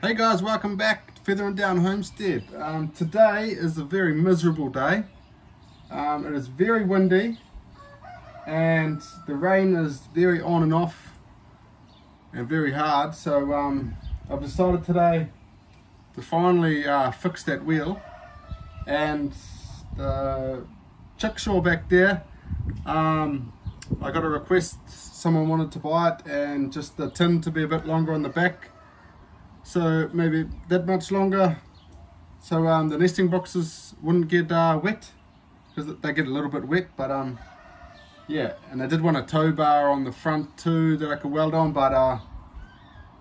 Hey guys, welcome back to Feather and Down Homestead. Today is a very miserable day. It is very windy and the rain is very on and off and very hard. So I've decided today to finally fix that wheel, and the chickshaw back there, I got a request, someone wanted to buy it, and just the tin to be a bit longer on the back, so maybe that much longer, so the nesting boxes wouldn't get wet, because they get a little bit wet. But yeah, and I did want a tow bar on the front too that I could weld on, but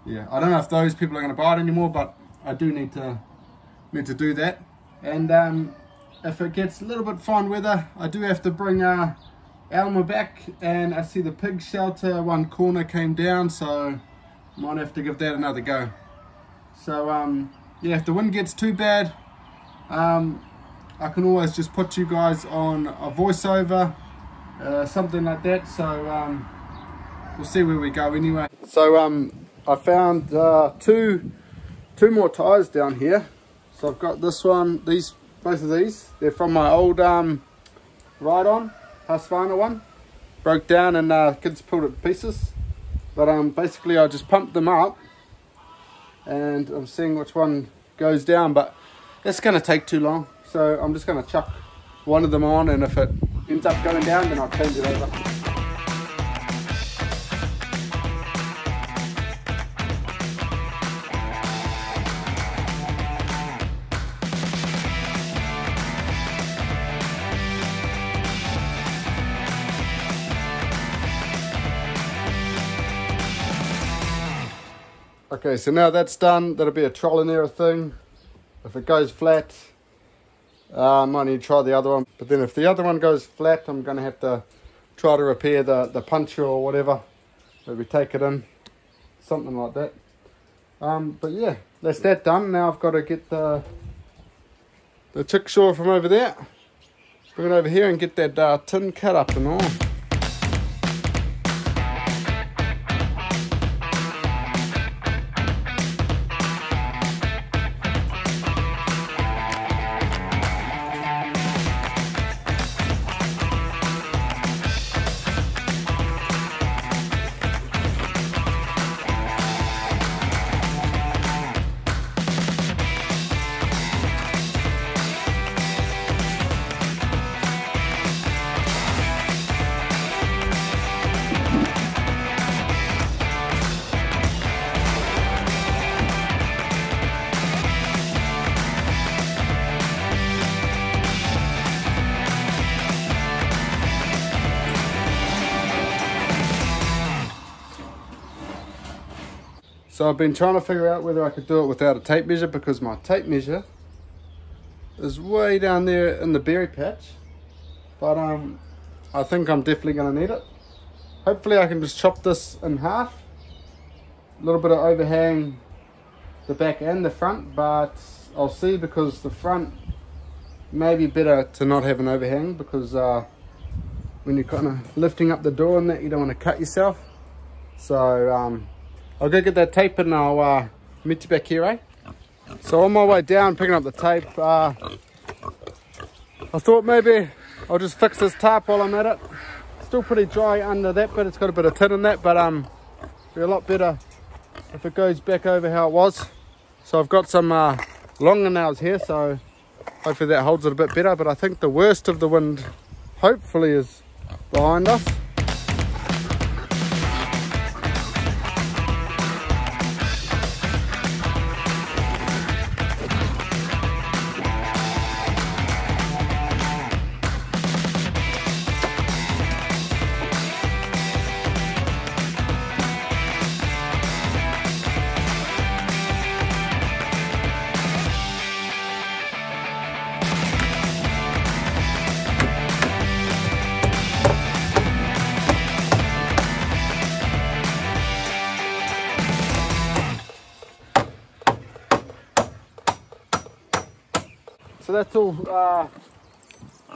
yeah, I don't know if those people are going to buy it anymore, but I do need to do that. And if it gets a little bit fine weather, I do have to bring Alma back, and I see the pig shelter one corner came down, so might have to give that another go. So yeah, if the wind gets too bad, I can always just put you guys on a voiceover, something like that. So we'll see where we go anyway. So I found two more tires down here. So I've got this one, both of these, they're from my old ride-on Husqvarna one. Broke down and kids pulled it to pieces. But basically I just pumped them up, and I'm seeing which one goes down, but that's going to take too long. So I'm just going to chuck one of them on, and if it ends up going down, then I'll change it over. Okay, so now that's done, that'll be a trial and error thing. If it goes flat, I might need to try the other one. But then if the other one goes flat, I'm going to have to try to repair the puncher or whatever. Maybe take it in, something like that. But yeah, that's that done. Now I've got to get the chickshaw from over there, bring it over here and get that tin cut up and all. So I've been trying to figure out whether I could do it without a tape measure, because my tape measure is way down there in the berry patch. But I think I'm definitely going to need it. Hopefully I can just chop this in half. A little bit of overhang the back and the front, but I'll see, because the front may be better to not have an overhang, because when you're kind of lifting up the door and that, you don't want to cut yourself. So I'll go get that tape and I'll meet you back here, eh? So on my way down, picking up the tape, I thought maybe I'll just fix this tarp while I'm at it. Still pretty dry under that bit, it's got a bit of tin in that, but it'll be a lot better if it goes back over how it was. So I've got some longer nails here, so hopefully that holds it a bit better. But I think the worst of the wind hopefully is behind us. So that's all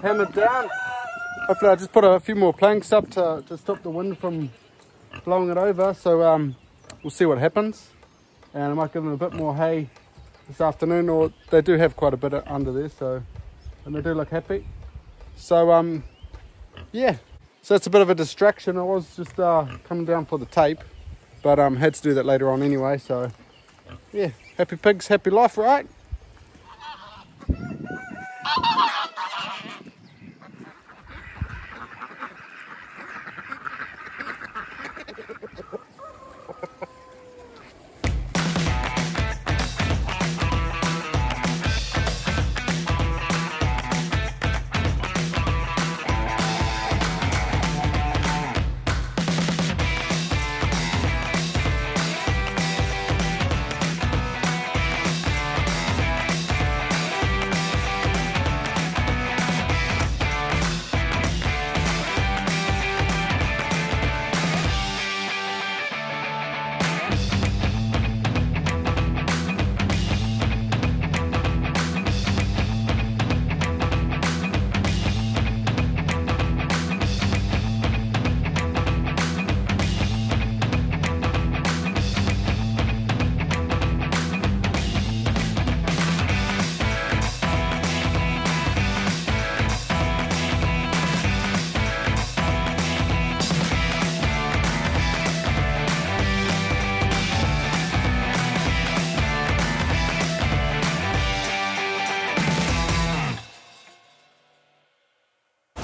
hammered down. Hopefully I just put a few more planks up to stop the wind from blowing it over. So we'll see what happens. and I might give them a bit more hay this afternoon, or they do have quite a bit under there, so, and they do look happy. So yeah, so it's a bit of a distraction. I was just coming down for the tape, but had to do that later on anyway. So yeah, happy pigs, happy life, right?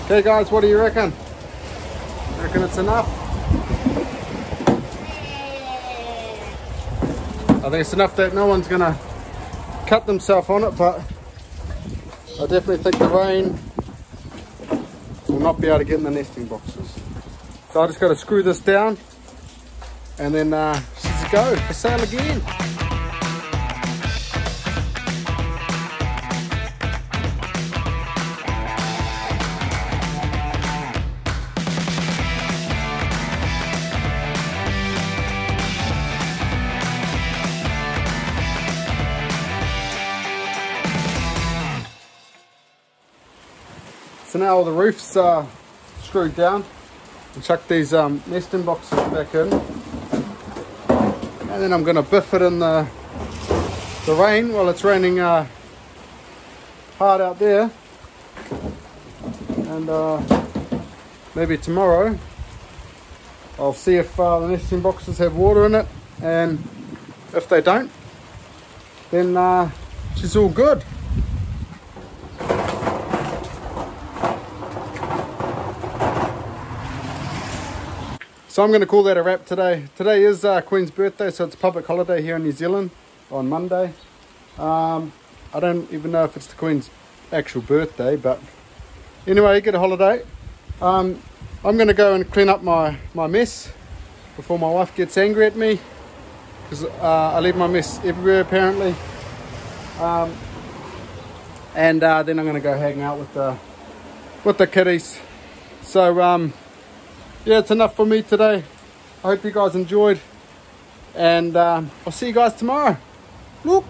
Okay guys, what do you reckon? Reckon it's enough? I think it's enough that no one's gonna cut themselves on it, but I definitely think the rain will not be able to get in the nesting boxes. So I just got to screw this down and then just go for sale again. So now all the roof's screwed down, and chuck these nesting boxes back in, and then I'm going to biff it in the rain while it's raining hard out there, and maybe tomorrow I'll see if the nesting boxes have water in it, and if they don't, then she's all good. So I'm going to call that a wrap today. Today is Queen's birthday, so it's a public holiday here in New Zealand on Monday. I don't even know if it's the Queen's actual birthday, but anyway, you get a holiday. I'm going to go and clean up my mess before my wife gets angry at me, because I leave my mess everywhere apparently. And then I'm going to go hang out with the kiddies. So yeah, it's enough for me today. I hope you guys enjoyed, and I'll see you guys tomorrow. Look,